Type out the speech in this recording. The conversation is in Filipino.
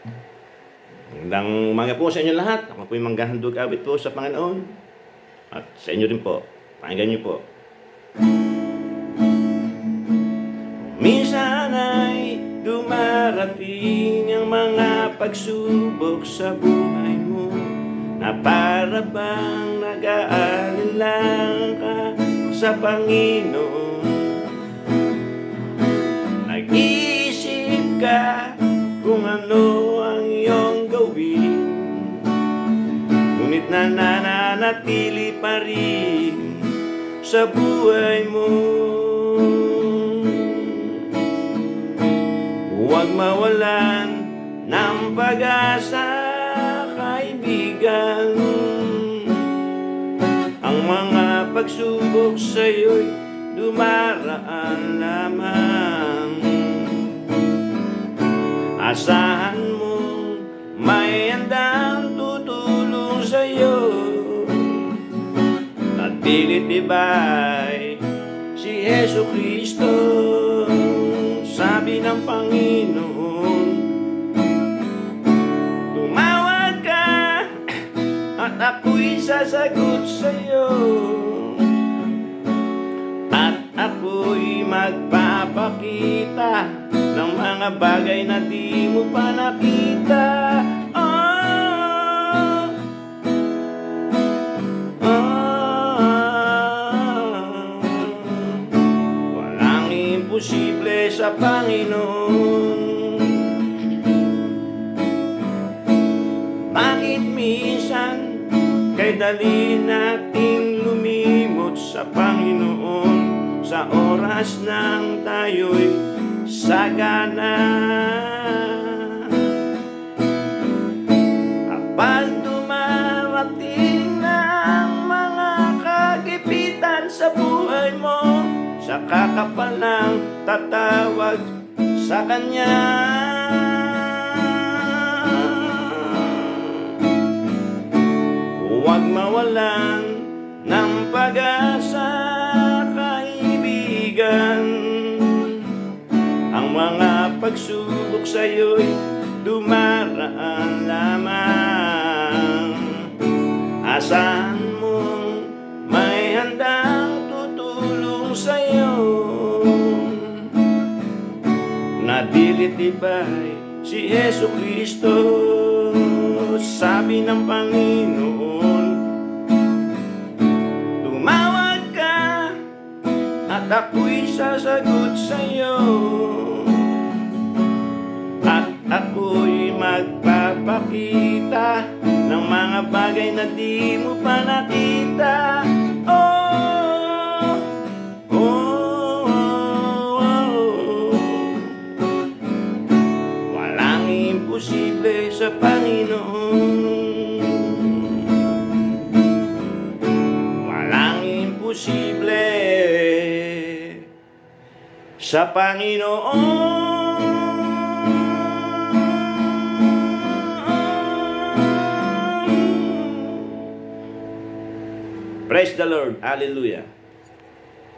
Magandang umaga po sa inyo lahat. Ako po yung manggahandog awit po sa Panginoon. At sa inyo rin po. Pakinggan niyo po. Minsan ay dumarating ang mga pagsubok sa buhay mo, na para bang nag-aalinlang ka sa Panginoon. Nag-iisip ka kung ano ang iyong gawin, ngunit nananatili pa rin sa buhay mo. Huwag mawalan ng pag-asa, kaibigan. Ang mga pagsubok sa'yo'y dumaraan lamang. Asahan mo may handang tutulong sa'yo, at tinitibay si Jesu Kristo. Sabi ng Panginoon, tumawag ka at ako'y sasagot sa'yo, at ako'y magpapakita ng mga bagay na di mo pa nakita. Walang imposible sa Panginoon. Bakit minsan kay dali nating lumimot sa Panginoon sa oras nang tayo'y sagana? Kapag dumarating ang mga kagipitan sa buhay mo, saka ka palang tatawag sa Kanya. Huwag mawalan ng pag-asa, kaibigan. Ang mga pagsubok sa'yo'y dumaraan lamang. Asahan mo may handang tutulong sa'yo, na dilitibay si Jesu Kristo. Sabi ng Panginoon, tumawag ka at ako'y sasagot sa'yo, at ako'y magpapakita ng mga bagay na di mo pa nakita. Walang imposible sa Panginoon. Walang imposible sa Panginoon. Praise the Lord. Hallelujah.